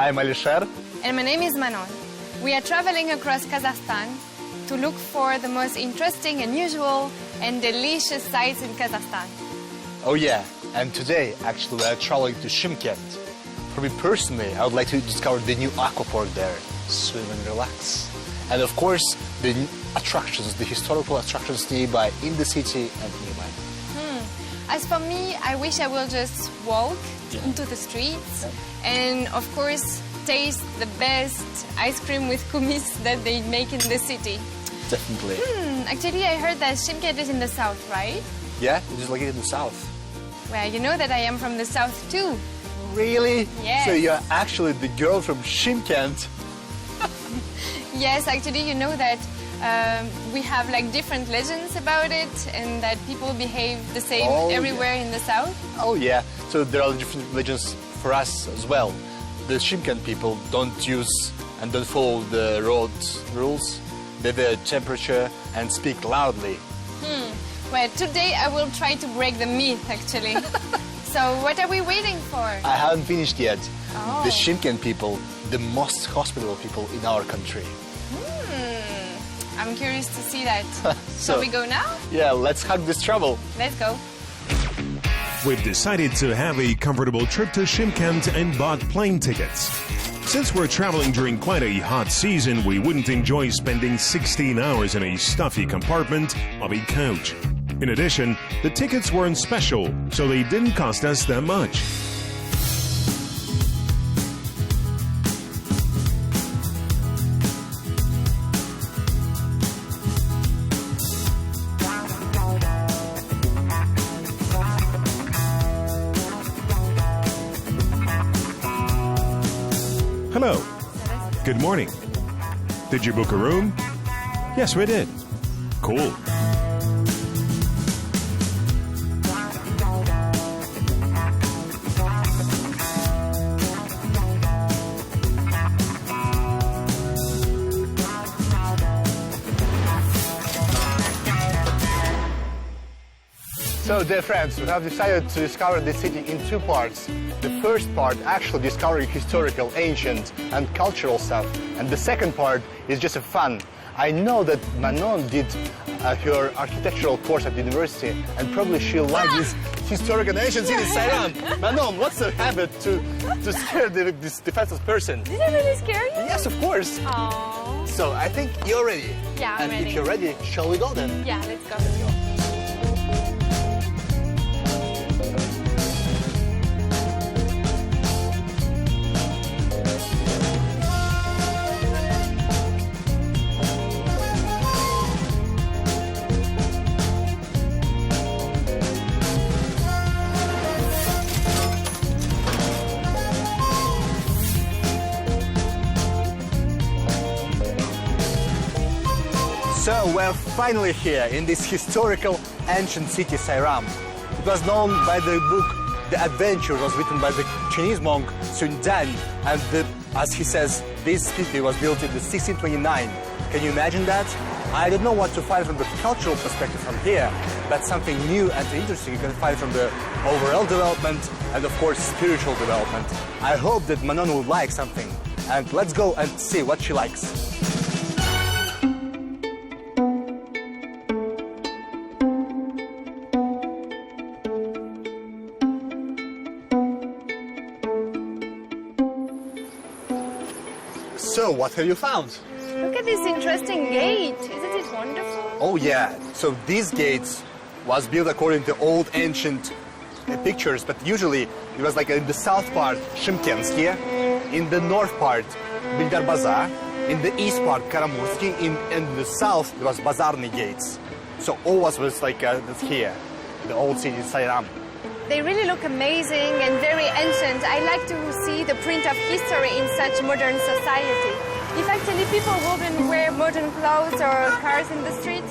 I'm Alisher. And my name is Manon. We are traveling across Kazakhstan to look for the most interesting, unusual, and delicious sights in Kazakhstan. Oh yeah, and today actually we are traveling to Shymkent. For me personally, I would like to discover the new aquapark there, swim and relax. And of course, the attractions, the historical attractions nearby in the city and nearby. As for me, I wish I will just walk into the streets and of course taste the best ice cream with kumis that they make in the city. Definitely. Actually, I heard that Shymkent is in the south, right? Yeah, it is located in the south. Well, you know that I am from the south too. Really? Yes. So you're actually the girl from Shymkent. Yes, actually, you know that we have like different legends about it and that people behave the same everywhere in the south. Oh yeah, so there are different legends for us as well. The Shymkent people don't use and don't follow the road rules. They wear temperature and speak loudly. Well, today I will try to break the myth, actually. So what are we waiting for? I haven't finished yet. Oh. The Shymkent people, the most hospitable people in our country. I'm curious to see that. So we go now? Yeah, let's hug this travel. Let's go. We've decided to have a comfortable trip to Shymkent and bought plane tickets. Since we're traveling during quite a hot season, we wouldn't enjoy spending 16 hours in a stuffy compartment of a coach. In addition, the tickets weren't special, so they didn't cost us that much. Hello. Good morning. Did you book a room? Yes, we did. Cool. So, dear friends, we have decided to discover the city in two parts. The first part actually discovering historical, ancient and cultural stuff. And the second part is just a fun. I know that Manon did her architectural course at university and probably she'll like this historic and ancient city, Sayram. Manon, what's the habit to scare this defenseless person? Did I really scare you? Yes, of course. Aww. So, I think you're ready. Yeah, I'm ready. And if you're ready, shall we go then? Yeah, let's go. Let's go. So we're finally here in this historical ancient city, Sayram. It was known by the book The Adventure, was written by the Chinese monk Sun Dan, and as he says, this city was built in the 1629. Can you imagine that? I don't know what to find from the cultural perspective from here, but something new and interesting you can find from the overall development and of course spiritual development. I hope that Manon will like something, and let's go and see what she likes. So, what have you found? Look at this interesting gate. Isn't it wonderful? Oh yeah, so these gates was built according to old ancient pictures, but usually it was like in the south part, Shymkentskiy, in the north part, Bildar Bazar, in the east part, Karamursky, in the south it was Bazarny gates. So all was like here, the old city Sayram. They really look amazing and very ancient. I like to see the print of history in such modern society. If actually people wouldn't wear modern clothes or cars in the street,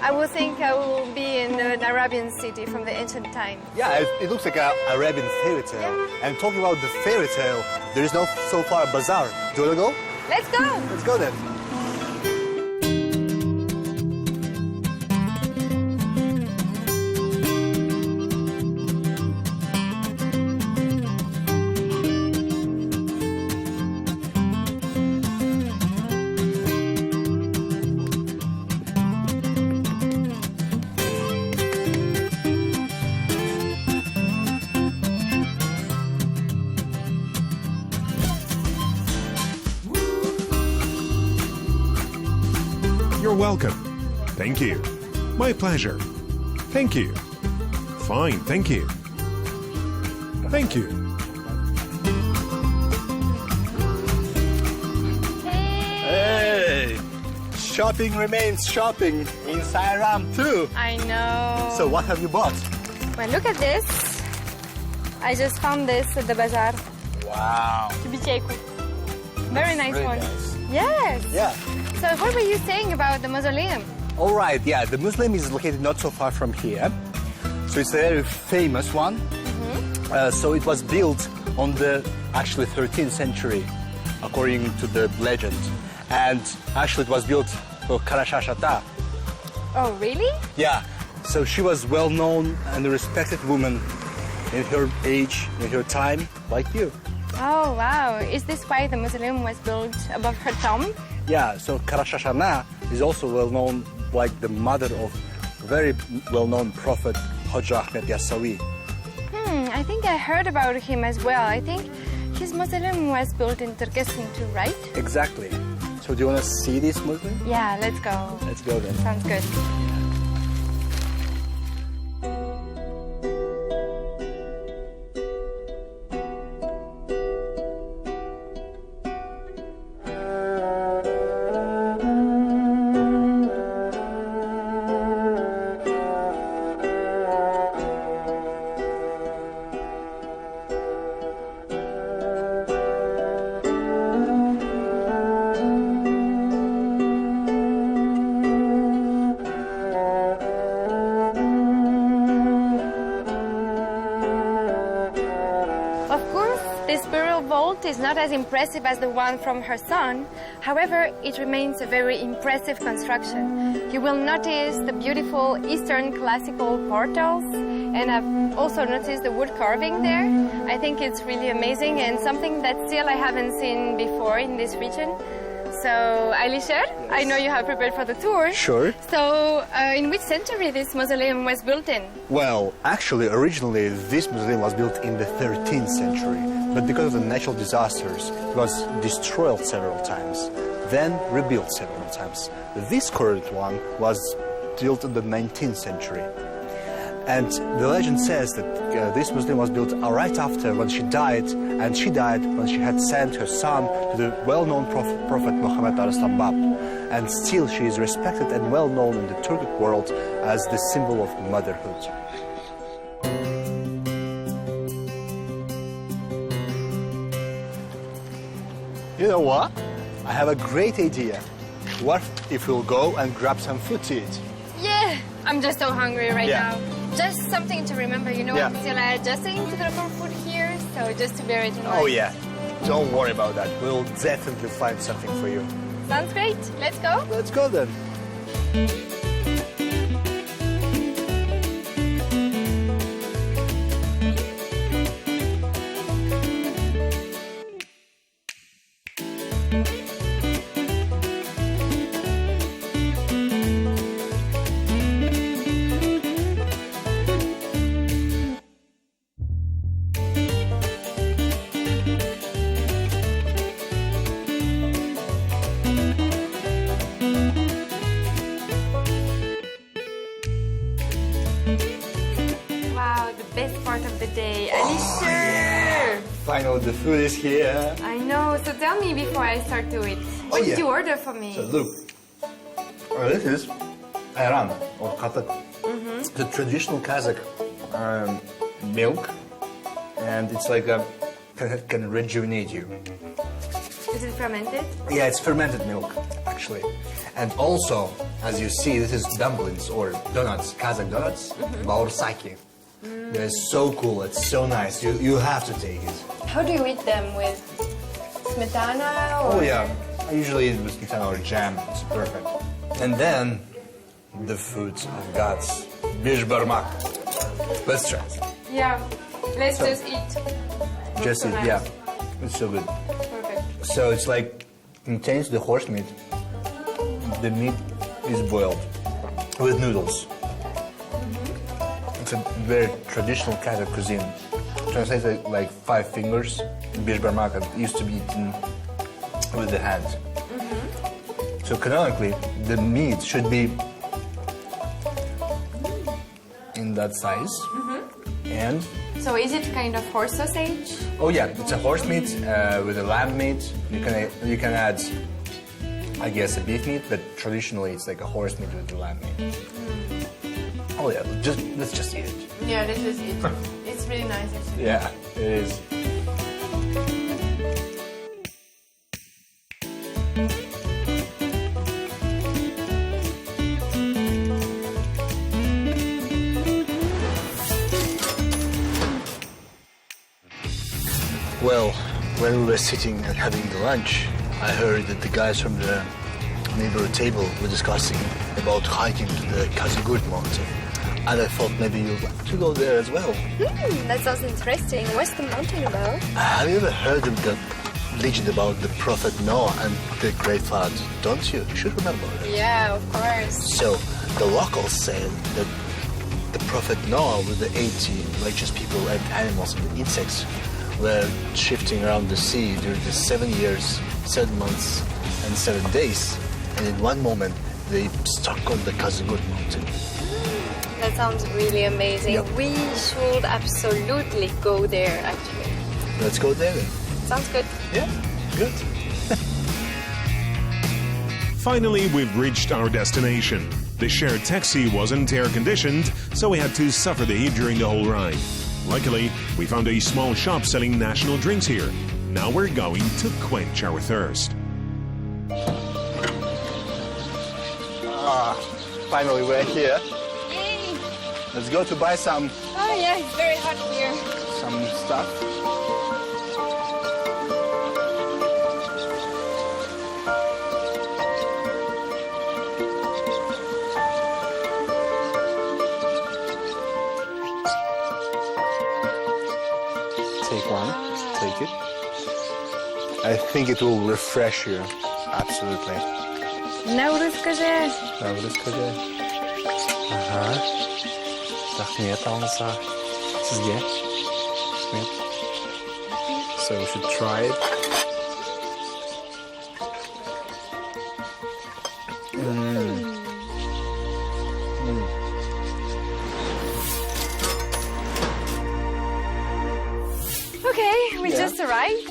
I would think I will be in an Arabian city from the ancient time. Yeah, it looks like an Arabian fairy tale. Yeah. And talking about the fairy tale, there is no so far a bazaar. Do you want to go? Let's go! Let's go then. You're welcome. Thank you. My pleasure. Thank you. Fine, thank you. Thank you. Hey! Shopping remains shopping in Sayram too. I know. So what have you bought? Well, look at this. I just found this at the bazaar. Wow. Very nice Very one. nice. Yes. Yeah. So what were you saying about the mausoleum? All right, yeah, the mausoleum is located not so far from here. So it's a very famous one. So it was built on the actually 13th century, according to the legend. And actually it was built for Karashashata. Oh, really? Yeah, so she was well-known and a respected woman in her age, in her time, like you. Oh, wow. Is this why the mausoleum was built above her tomb? Yeah, so Karashashana is also well-known like the mother of very well-known prophet Hoja Ahmed Yassawi. I think I heard about him as well. I think his mausoleum was built in Turkestan too, right? Exactly. So do you want to see this mausoleum? Yeah, let's go. Let's go then. Sounds good. Is not as impressive as the one from her son. However, it remains a very impressive construction. You will notice the beautiful Eastern classical portals, and I've also noticed the wood carving there. I think it's really amazing and something that still I haven't seen before in this region. So, Alisher, I know you have prepared for the tour. Sure. So, in which century this mausoleum was built in? Well, actually, originally this mausoleum was built in the 13th century, but because of the natural disasters, it was destroyed several times, then rebuilt several times. This current one was built in the 19th century. And the legend says that this mausoleum was built right after when she died, and she died when she had sent her son to the well-known prophet Muhammad Bab. And still she is respected and well-known in the Turkic world as the symbol of motherhood. You know what? I have a great idea. What if we'll go and grab some food to eat? Yeah, I'm just so hungry right Yeah. now. Just something to remember, you know, Yeah. I'm still adjusting to the local food here, so just to bear it in mind. Oh yeah, don't worry about that. We'll definitely find something for you. Sounds great. Let's go. Let's go then. Wow, the best part of the day. Alisher! Finally, the food is here. I know, so tell me before I start to eat. What did you order for me? So look, this is ayran or katak. The traditional Kazakh milk, and it's like can rejuvenate you. Is it fermented? Yeah, it's fermented milk, actually. And also, as you see, this is dumplings or donuts, Kazakh donuts, baursaki. They're so cool, it's so nice. You have to take it. How do you eat them? With smetana or... Oh yeah, I usually eat with smetana or jam, it's perfect. And then, the food of gods, bishbarmak. Let's try it. Yeah, let's just eat. Just so eat, nice. yeah. It's so good. Perfect. So it's like, contains the horse meat. The meat is boiled with noodles. It's a very traditional Kazakh cuisine. Translated like 5 fingers. Bishbarmak used to be eaten with the hand. So So canonically, the meat should be in that size. And So is it kind of horse sausage? oh yeah, it's a horse meat with a lamb meat. You can add, I guess, a beef meat, but traditionally it's like a horse meat with the lamb meat. Oh yeah, let's just eat it. Yeah, this is it. It's really nice actually. Yeah, it is. Well, when we were sitting and having the lunch, I heard that the guys from the neighborhood table were discussing about hiking to the Kazigurt mountain. And I thought maybe you'd like to go there as well. That sounds interesting. What's the mountain about? Have you ever heard of the legend about the prophet Noah and the great flood? Don't you? You should remember it. Yeah, of course. So, the locals said that the prophet Noah with the 80 righteous people and animals and insects were shifting around the sea during the 7 years, 7 months, and 7 days. And in one moment, they stuck on the Kazigurt mountain. That sounds really amazing. Yep. We should absolutely go there, actually. Let's go there then. Sounds good. Yeah, good. Finally, we've reached our destination. The shared taxi wasn't air-conditioned, so we had to suffer the heat during the whole ride. Luckily, we found a small shop selling national drinks here. Now we're going to quench our thirst. Finally, we're here. Yay! Let's go to buy some Oh yeah, it's very hot here. stuff. Take one. Take it. I think it will refresh you. Absolutely. Now расскажи. Now расскажи. Ага. Рахмет, Алнаса. Sizge. Рахмет. So we should try it. Okay, we Yeah. just arrived.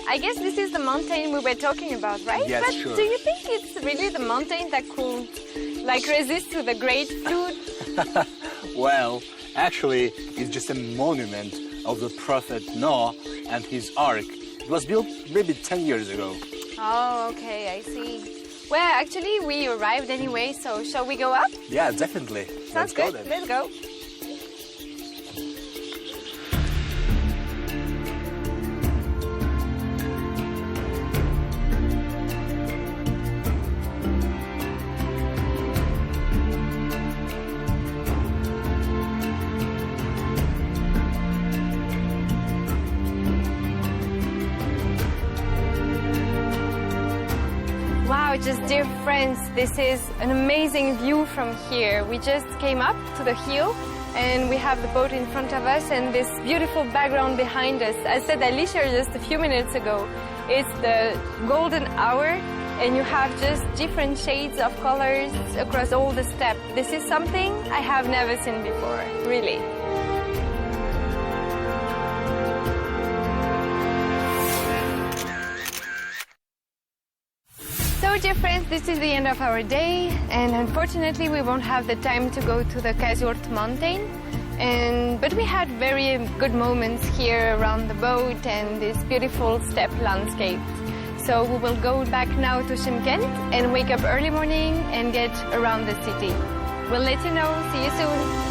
I guess this is the mountain we were talking about, right? Yes, but sure. do you think it's really the mountain that could resist to the great flood? Well, actually, it's just a monument of the prophet Noah and his ark. It was built maybe 10 years ago. Oh, okay, I see. Well, actually, we arrived anyway, so shall we go up? Yeah, definitely. Sounds Let's go good. then. Let's go. Wow, just dear friends, this is an amazing view from here. We just came up to the hill and we have the boat in front of us and this beautiful background behind us. As said Alicia just a few minutes ago, it's the golden hour and you have just different shades of colors across all the steppe. This is something I have never seen before, really. So dear friends, this is the end of our day and unfortunately we won't have the time to go to the Kazigurt mountain. But we had very good moments here around the boat and this beautiful steppe landscape. So we will go back now to Shymkent and wake up early morning and get around the city. We'll let you know. See you soon.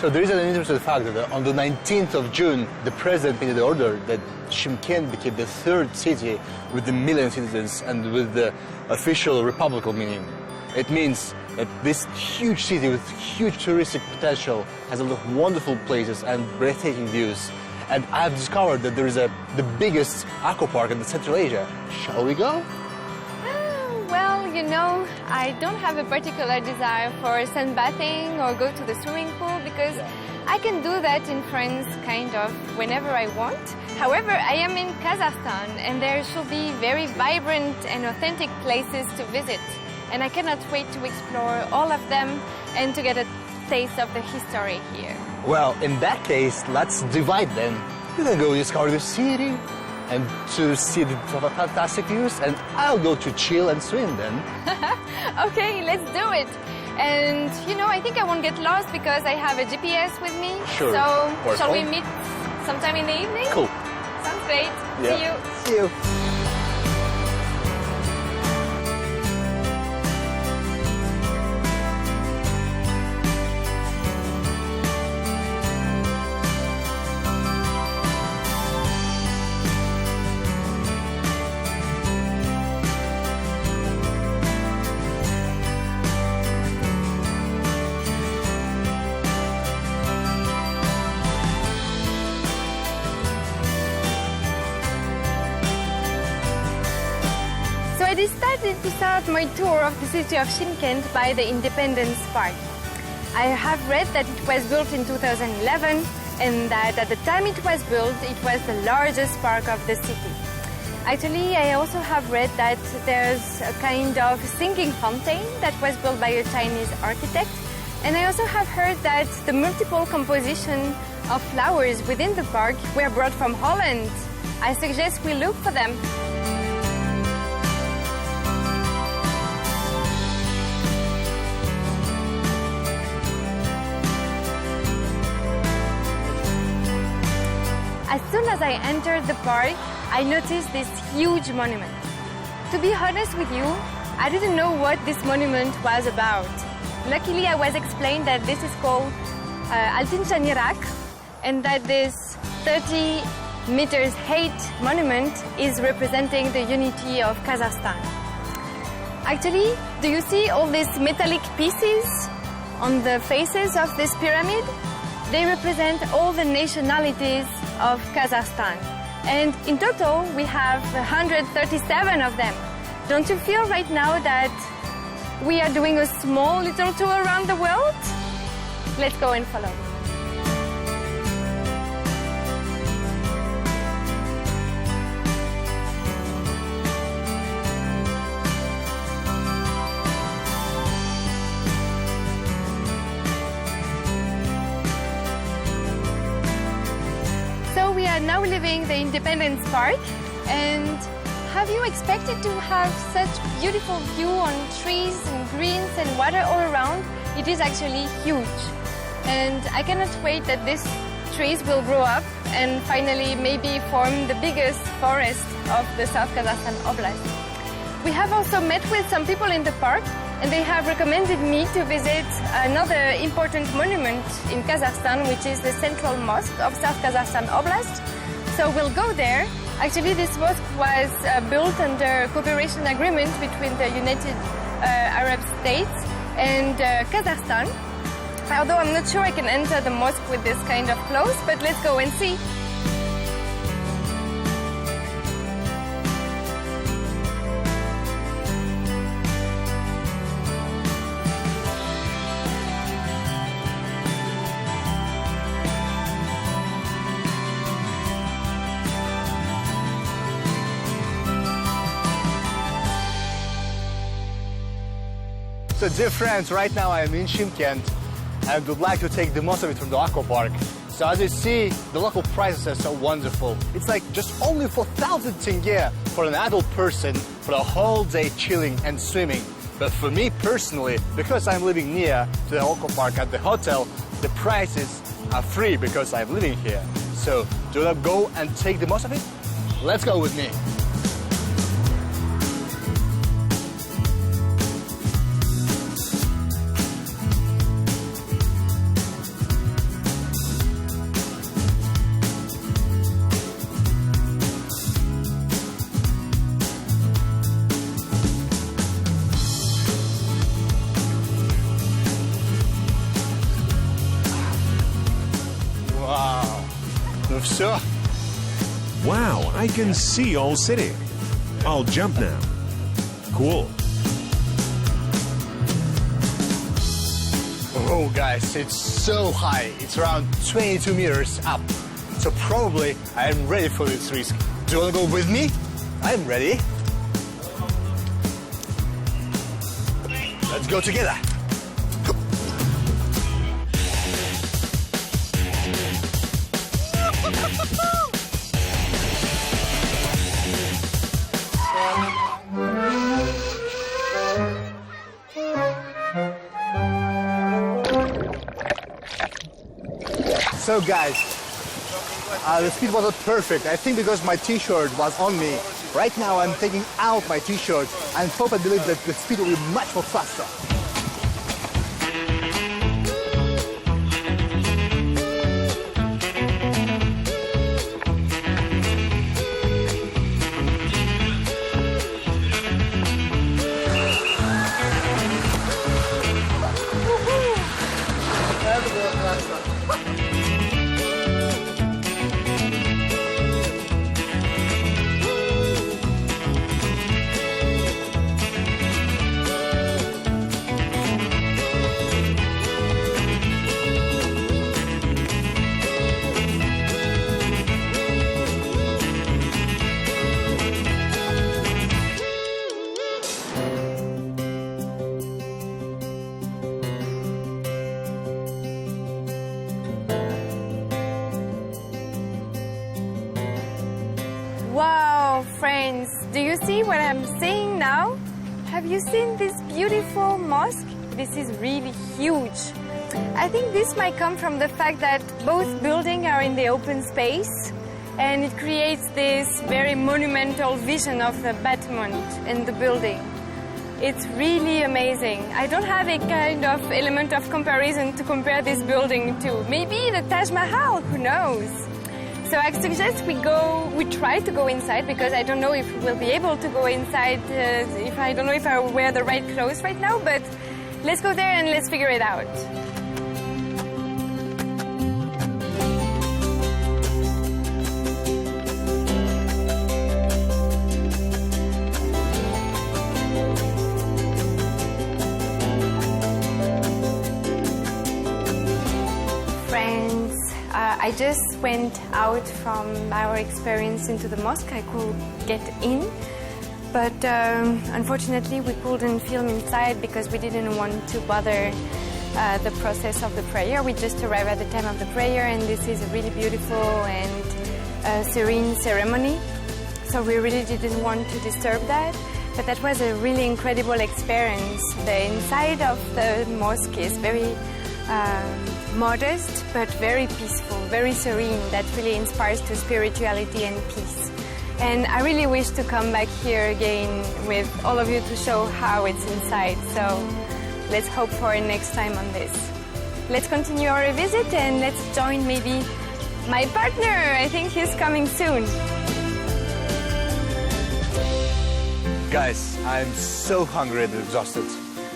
So there is an interesting fact that on the 19th of June, the president made the order that Shymkent became the third city with a million citizens and with the official republican meaning. It means that this huge city with huge touristic potential has a lot of wonderful places and breathtaking views. And I have discovered that there is the biggest aqua park in Central Asia. Shall we go? Well, you know, I don't have a particular desire for sunbathing or go to the swimming pool because I can do that in France kind of whenever I want. However, I am in Kazakhstan and there should be very vibrant and authentic places to visit. And I cannot wait to explore all of them and to get a taste of the history here. Well, in that case, let's divide then. You can go discover the city and to see the fantastic views, and I'll go to chill and swim then. Okay, let's do it. And you know, I think I won't get lost because I have a GPS with me. Sure. So, shall we meet sometime in the evening? Cool. Sounds great. Yeah. See you. See you. So I decided to start my tour of the city of Shymkent by the Independence Park. I have read that it was built in 2011 and that at the time it was built, it was the largest park of the city. Actually, I also have read that there's a kind of singing fountain that was built by a Chinese architect. And I also have heard that the multiple composition of flowers within the park were brought from Holland. I suggest we look for them. As soon as I entered the park, I noticed this huge monument. To be honest with you, I didn't know what this monument was about. Luckily, I was explained that this is called Altin Chanirak and that this 30 meters height monument is representing the unity of Kazakhstan. Actually, do you see all these metallic pieces on the faces of this pyramid? They represent all the nationalities of Kazakhstan. And in total, we have 137 of them. Don't you feel right now that we are doing a small little tour around the world? Let's go and follow. So we are now leaving the Independence Park, and have you expected to have such beautiful view on trees and greens and water all around? It is actually huge. And I cannot wait that these trees will grow up and finally maybe form the biggest forest of the South Kazakhstan Oblast. We have also met with some people in the park, and they have recommended me to visit another important monument in Kazakhstan, which is the Central Mosque of South Kazakhstan Oblast. So we'll go there. Actually, this mosque was built under a cooperation agreement between the United Arab States and Kazakhstan. Although I'm not sure I can enter the mosque with this kind of clothes, but let's go and see. So dear friends, right now I am in Shymkent and would like to take the most of it from the aqua park. So as you see, the local prices are so wonderful. It's like just only 4,000 tenge for an adult person for a whole day chilling and swimming. But for me personally, because I'm living near to the aqua park at the hotel, the prices are free because I'm living here. So do you want to go and take the most of it? Let's go with me. Wow, I can see all city. I'll jump now. Cool. Whoa, guys, it's so high. It's around 22 meters up. So probably I'm ready for this risk. Do you want to go with me? I'm ready. Let's go together. So guys, the speed wasn't perfect. I think because my t-shirt was on me. Right now I'm taking out my t-shirt and hope and believe that the speed will be much more faster. Wow, friends, do you see what I'm seeing now? Have you seen this beautiful mosque? This is really huge. I think this might come from the fact that both buildings are in the open space and it creates this very monumental vision of the battlement in the building. It's really amazing. I don't have a kind of element of comparison to compare this building to. Maybe the Taj Mahal, who knows? So I suggest we try to go inside because I don't know if we'll be able to go inside, I don't know if I will wear the right clothes right now, but let's go there and let's figure it out. I just went out from our experience into the mosque. I could get in, but unfortunately we couldn't film inside because we didn't want to bother the process of the prayer. We just arrived at the time of the prayer, and this is a really beautiful and serene ceremony. So we really didn't want to disturb that. But that was a really incredible experience. The inside of the mosque is very modest, but very peaceful, very serene. That really inspires to spirituality and peace. And I really wish to come back here again with all of you to show how it's inside. So let's hope for next time on this. Let's continue our visit and let's join maybe my partner. I think he's coming soon. Guys, I'm so hungry and exhausted.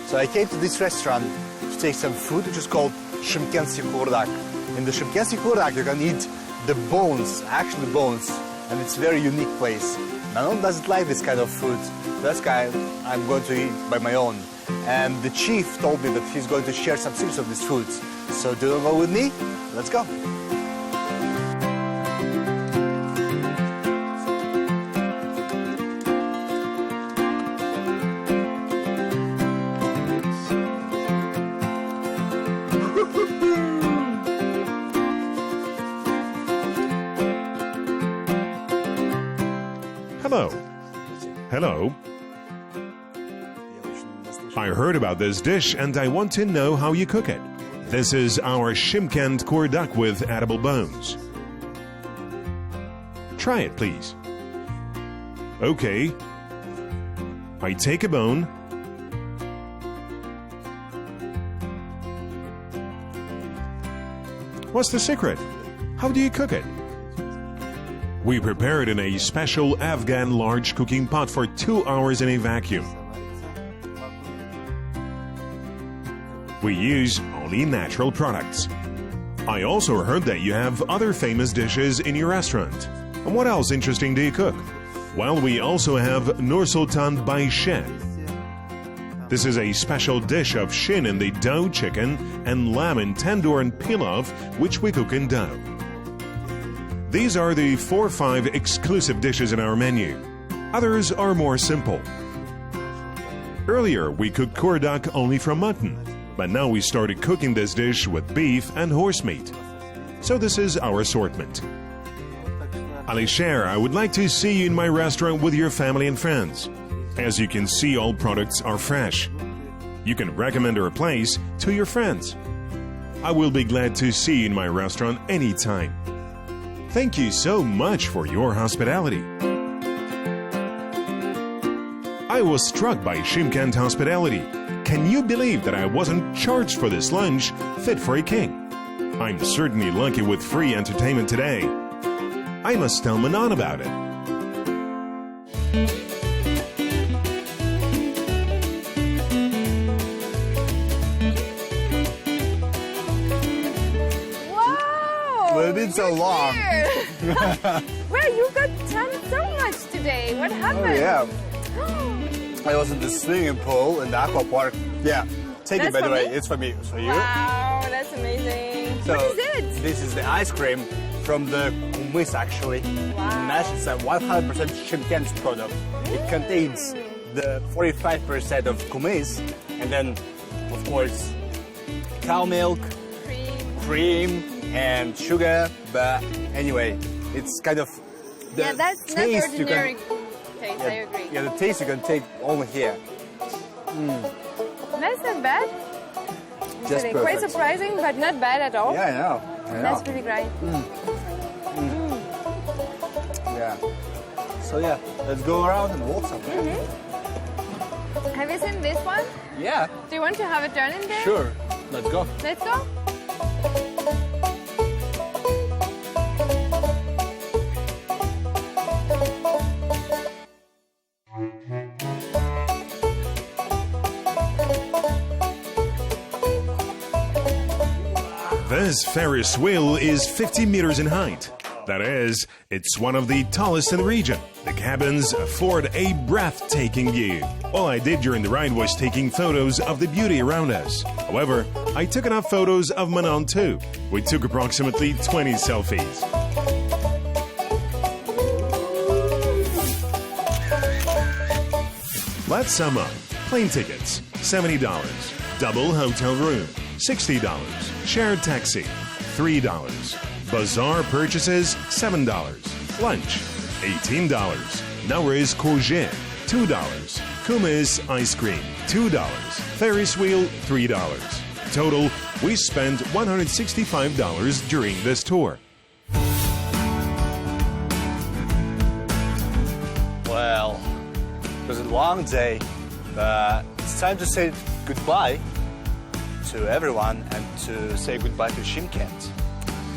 So I came to this restaurant to take some food, which is called Shymkent kurdak. In the Shymkent kurdak, you can eat the bones, actually bones, and it's a very unique place. No one doesn't like this kind of food. That's why I'm going to eat by my own. And the chief told me that he's going to share some secrets of this food. So do you go with me? Let's go. Hello. Hello. I heard about this dish and I want to know how you cook it. This is our Shymkent kurdak with edible bones. Try it, please. Okay. I take a bone. What's the secret? How do you cook it? We prepare it in a special Afghan large cooking pot for 2 hours in a vacuum. We use only natural products. I also heard that you have other famous dishes in your restaurant. And what else interesting do you cook? Well, we also have Nur Sultan Bayshe. This is a special dish of shin in the dough chicken and lamb in tandoor and pilaf, which we cook in dough. These are the 4 or 5 exclusive dishes in our menu. Others are more simple. Earlier, we cooked kordak only from mutton, but now we started cooking this dish with beef and horse meat. So this is our assortment. Alisher, I would like to see you in my restaurant with your family and friends. As you can see, all products are fresh. You can recommend our place to your friends. I will be glad to see you in my restaurant anytime. Thank you so much for your hospitality. I was struck by Shymkent hospitality. Can you believe that I wasn't charged for this lunch fit for a king? I'm certainly lucky with free entertainment today. I must tell Manon about it. Wow! Well, it's been so long. Well, you got done so much today. What happened? Oh, yeah. I was in the swimming pool in the aqua park. Yeah, take it That's by the for way. me? It's for me. So you. Wow, that's amazing. So What is it? This is the ice cream from the kumis actually. Wow. It's a 100% Shymkent product. It contains the 45% of kumis and then, of course, cow milk, cream, and sugar. But anyway, it's kind of the Yeah, that's not taste you ordinary can. taste, I agree. Yeah, the taste you can take only here. That's not bad. Just Actually, quite perfect. surprising, but not bad at all. Yeah, I know. I know. That's really great. Yeah. So yeah, let's go around and walk somewhere. Have you seen this one? Yeah, Do you want to have a turn in there? sure. Let's go. Let's go. This Ferris wheel is 50 meters in height. That is, it's one of the tallest in the region. The cabins afford a breathtaking view. All I did during the ride was taking photos of the beauty around us. However, I took enough photos of Manon too. We took approximately 20 selfies. Let's sum up. Plane tickets, $70. Double hotel room, $60. Shared taxi, $3. Bazaar purchases, $7. Lunch, $18. Nowruz courgette, $2. Kumis ice cream, $2. Ferris wheel, $3. Total, we spent $165 during this tour. Well, it was a long day, but it's time to say goodbye to everyone and to say goodbye to Shymkent.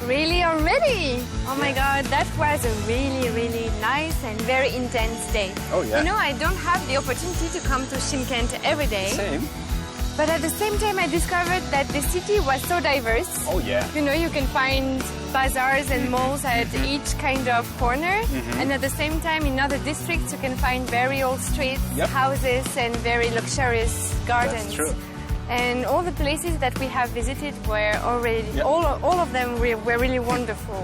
Really already? Oh my God, that was a really, really nice and very intense day. Oh, yeah. You know, I don't have the opportunity to come to Shymkent every day. Same. But at the same time, I discovered that the city was so diverse. Oh, yeah. You know, you can find bazaars and malls at each kind of corner. And at the same time, in other districts, you can find very old streets, Yep. houses, and very luxurious gardens. That's true. And all the places that we have visited were already, Yep. all of them were really wonderful.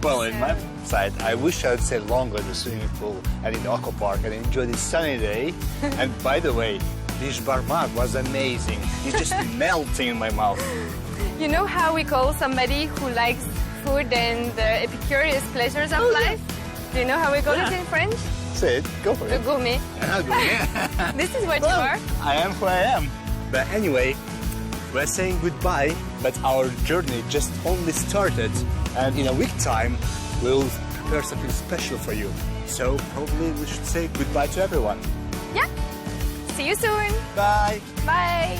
Well, in my side, I wish I would stay longer in the swimming pool and in the aqua park and enjoy this sunny day. And by the way, this barmag was amazing. It's just melting in my mouth. You know how we call somebody who likes food and the epicurious pleasures of life? Do you know how we call it in French? Say it, go for Le it. gourmet. This is what you are. I am who I am. But anyway, we're saying goodbye, but our journey just only started. And in a week time, we'll prepare something special for you. So probably we should say goodbye to everyone. Yeah. See you soon. Bye. Bye.